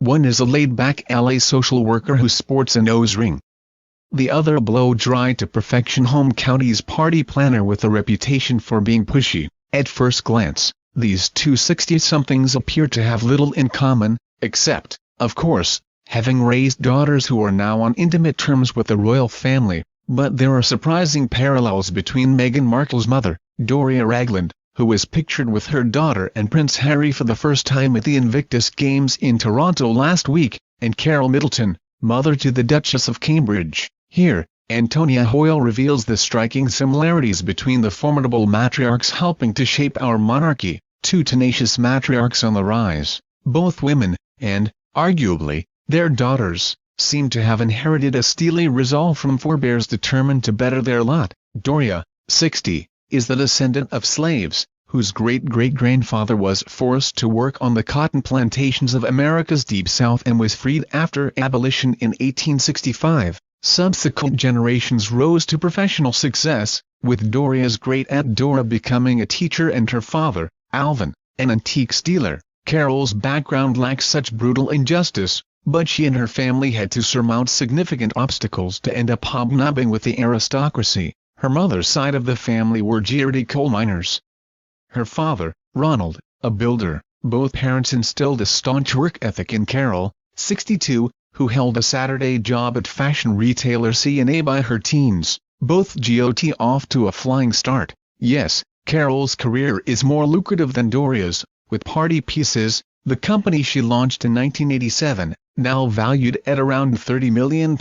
One is a laid-back LA social worker who sports a nose ring. The other a blow-dry-to-perfection home counties party planner with a reputation for being pushy. At first glance, these two 60-somethings appear to have little in common, except, of course, having raised daughters who are now on intimate terms with the royal family. But there are surprising parallels between Meghan Markle's mother, Doria Ragland, who was pictured with her daughter and Prince Harry for the first time at the Invictus Games in Toronto last week, and Carole Middleton, mother to the Duchess of Cambridge. Here, Antonia Hoyle reveals the striking similarities between the formidable matriarchs helping to shape our monarchy, two tenacious matriarchs on the rise. Both women, and, arguably, their daughters, seem to have inherited a steely resolve from forebears determined to better their lot. Doria, 60, is the descendant of slaves, whose great-great-grandfather was forced to work on the cotton plantations of America's Deep South and was freed after abolition in 1865. Subsequent generations rose to professional success, with Doria's great-aunt Dora becoming a teacher and her father, Alvin, an antiques dealer. Carole's background lacks such brutal injustice, but she and her family had to surmount significant obstacles to end up hobnobbing with the aristocracy. Her mother's side of the family were Geordie coal miners. Her father, Ronald, a builder. Both parents instilled a staunch work ethic in Carole, 62, who held a Saturday job at fashion retailer C&A by her teens. Both got off to a flying start. Yes, Carole's career is more lucrative than Doria's, with Party Pieces, the company she launched in 1987, now valued at around £30 million.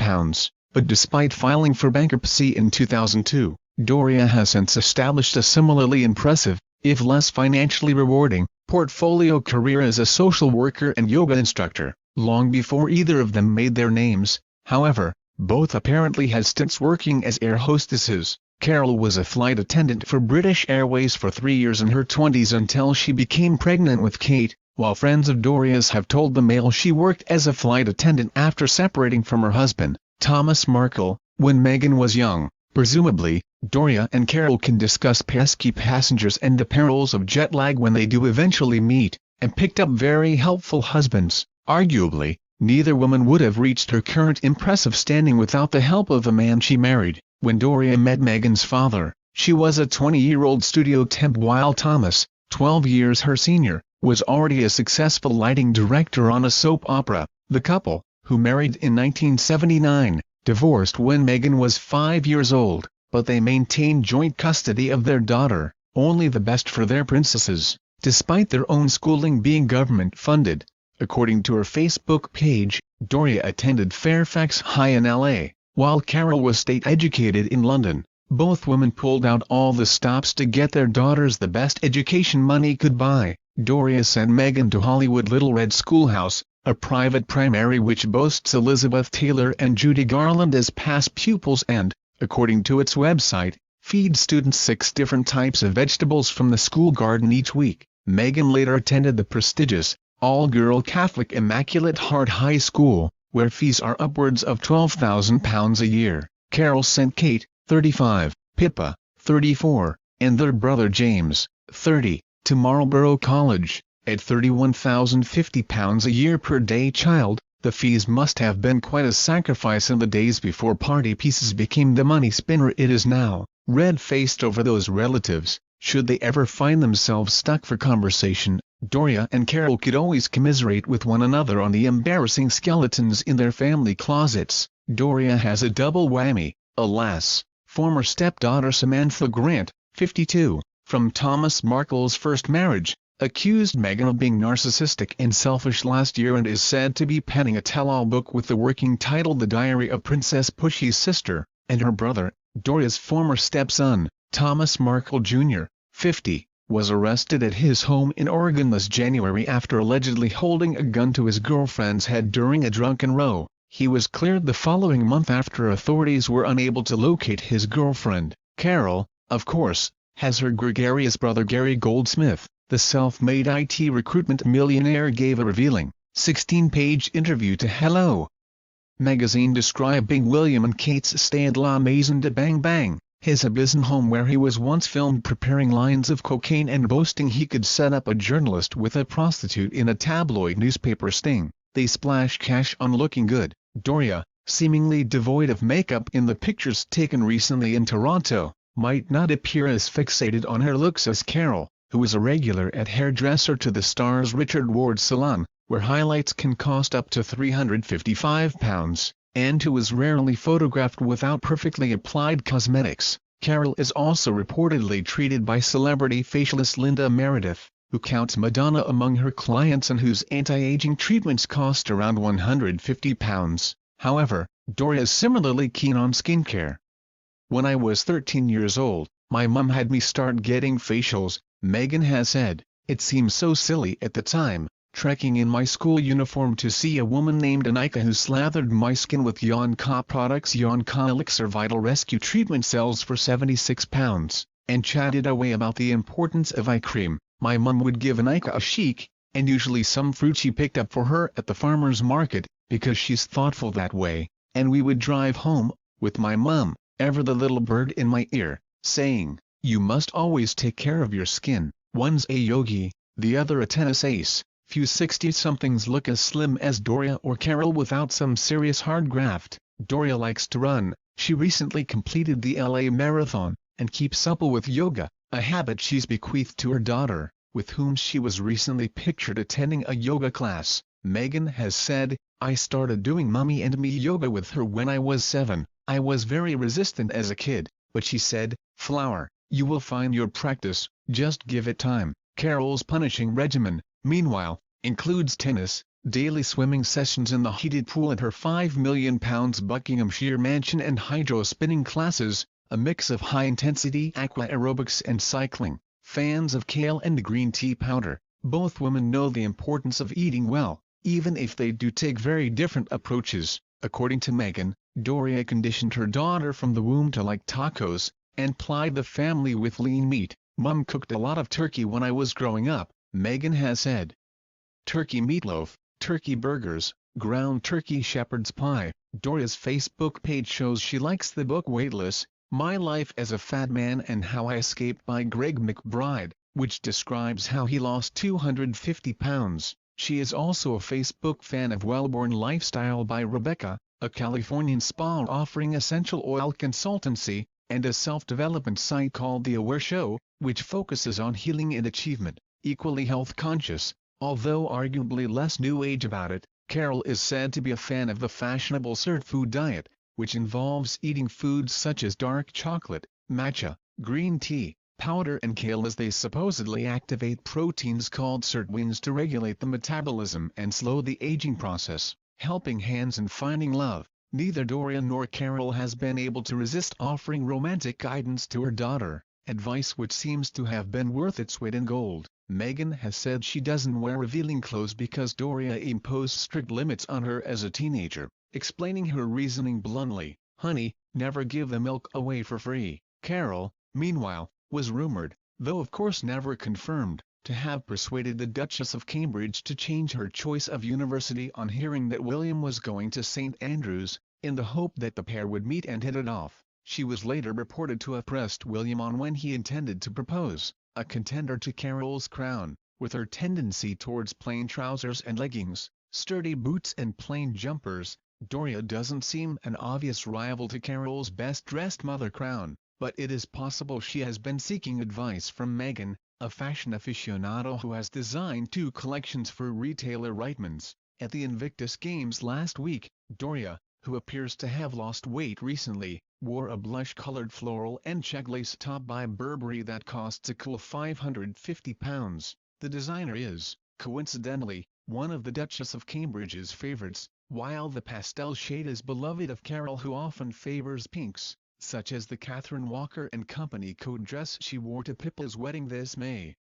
But despite filing for bankruptcy in 2002, Doria has since established a similarly impressive, if less financially rewarding, portfolio career as a social worker and yoga instructor. Long before either of them made their names, however, both apparently had stints working as air hostesses. Carole was a flight attendant for British Airways for 3 years in her 20s until she became pregnant with Kate, while friends of Doria's have told the Mail she worked as a flight attendant after separating from her husband, Thomas Markle, when Meghan was young. Presumably, Doria and Carole can discuss pesky passengers and the perils of jet lag when they do eventually meet, and picked up very helpful husbands. Arguably, neither woman would have reached her current impressive standing without the help of the man she married. When Doria met Meghan's father, she was a 20-year-old studio temp while Thomas, 12 years her senior, was already a successful lighting director on a soap opera. The couple, who married in 1979, divorced when Meghan was 5 years old, but they maintained joint custody of their daughter, only the best for their princesses, despite their own schooling being government-funded. According to her Facebook page, Doria attended Fairfax High in LA, while Carole was state-educated in London. Both women pulled out all the stops to get their daughters the best education money could buy. Doria sent Meghan to Hollywood Little Red Schoolhouse, a private primary which boasts Elizabeth Taylor and Judy Garland as past pupils and, according to its website, feeds students 6 different types of vegetables from the school garden each week. Meghan later attended the prestigious, all-girl Catholic Immaculate Heart High School, where fees are upwards of £12,000 a year. Carole sent Kate, 35, Pippa, 34, and their brother James, 30, to Marlborough College, at £31,050 a year per day child. The fees must have been quite a sacrifice in the days before Party Pieces became the money spinner it is now. Red-faced over those relatives, should they ever find themselves stuck for conversation, Doria and Carole could always commiserate with one another on the embarrassing skeletons in their family closets. Doria has a double whammy, alas. Former stepdaughter Samantha Grant, 52, from Thomas Markle's first marriage, accused Meghan of being narcissistic and selfish last year and is said to be penning a tell-all book with the working title The Diary of Princess Pushy's Sister. And her brother, Doria's former stepson, Thomas Markle Jr., 50, was arrested at his home in Oregon this January after allegedly holding a gun to his girlfriend's head during a drunken row. He was cleared the following month after authorities were unable to locate his girlfriend. Carole, of course, has her gregarious brother Gary Goldsmith. The self-made IT recruitment millionaire gave a revealing, 16-page interview to Hello magazine describing William and Kate's stay at La Maison de Bang Bang, his Abyssinian home where he was once filmed preparing lines of cocaine and boasting he could set up a journalist with a prostitute in a tabloid newspaper sting. they splash cash on looking good. Doria, seemingly devoid of makeup in the pictures taken recently in Toronto, might not appear as fixated on her looks as Carole, who is a regular at hairdresser to the star's Richard Ward salon, where highlights can cost up to £355, and who is rarely photographed without perfectly applied cosmetics. Carole is also reportedly treated by celebrity facialist Linda Meredith, who counts Madonna among her clients and whose anti-aging treatments cost around £150. However, Doria is similarly keen on skincare. "When I was 13 years old, my mum had me start getting facials," Meghan has said. "It seemed so silly at the time, trekking in my school uniform to see a woman named Anika who slathered my skin with Yonka products. Yonka Elixir Vital Rescue treatment sells for £76, and chatted away about the importance of eye cream. My mum would give Anika a chic, and usually some fruit she picked up for her at the farmer's market, because she's thoughtful that way, and we would drive home, with my mum, ever the little bird in my ear, saying, 'You must always take care of your skin.' One's a yogi, the other a tennis ace." Few 60-somethings look as slim as Doria or Carole without some serious hard graft. Doria likes to run. She recently completed the LA Marathon, and keeps supple with yoga, a habit she's bequeathed to her daughter, with whom she was recently pictured attending a yoga class. Meghan has said, "I started doing Mummy and Me yoga with her when I was 7. I was very resistant as a kid, but she said, 'Flower, you will find your practice, just give it time.'" Carole's punishing regimen, meanwhile, includes tennis, daily swimming sessions in the heated pool at her £5 million Buckinghamshire mansion and hydro-spinning classes, a mix of high-intensity aqua aerobics and cycling. Fans of kale and green tea powder, both women know the importance of eating well, even if they do take very different approaches. According to Meghan, Doria conditioned her daughter from the womb to like tacos, and plied the family with lean meat. "Mum cooked a lot of turkey when I was growing up," Meghan has said. Turkey meatloaf, turkey burgers, ground turkey shepherd's pie. Doria's Facebook page shows she likes the book Weightless, My Life as a Fat Man and How I Escaped by Greg McBride, which describes how he lost 250 pounds. She is also a Facebook fan of Wellborn Lifestyle by Rebecca, a Californian spa offering essential oil consultancy, and a self-development site called The Aware Show, which focuses on healing and achievement. Equally health-conscious, although arguably less new age about it, Carole is said to be a fan of the fashionable Cert food diet, which involves eating foods such as dark chocolate, matcha, green tea, powder and kale, as they supposedly activate proteins called sirtuins to regulate the metabolism and slow the aging process. Helping hands in finding love, neither Doria nor Carole has been able to resist offering romantic guidance to her daughter, advice which seems to have been worth its weight in gold. Meghan has said she doesn't wear revealing clothes because Doria imposed strict limits on her as a teenager, explaining her reasoning bluntly, "Honey, never give the milk away for free." Carole, meanwhile, was rumoured, though of course never confirmed, to have persuaded the Duchess of Cambridge to change her choice of university on hearing that William was going to St Andrews, in the hope that the pair would meet and hit it off. She was later reported to have pressed William on when he intended to propose, a contender to Carole's crown, with her tendency towards plain trousers and leggings, sturdy boots and plain jumpers. Doria doesn't seem an obvious rival to Carole's best-dressed mother crown, but it is possible she has been seeking advice from Meghan, a fashion aficionado who has designed 2 collections for retailer Reitmans. At the Invictus Games last week, Doria, who appears to have lost weight recently, wore a blush-colored floral and check lace top by Burberry that costs a cool £550. The designer is, coincidentally, one of the Duchess of Cambridge's favourites, while the pastel shade is beloved of Carole, who often favours pinks, such as the Catherine Walker and Company coat dress she wore to Pippa's wedding this May.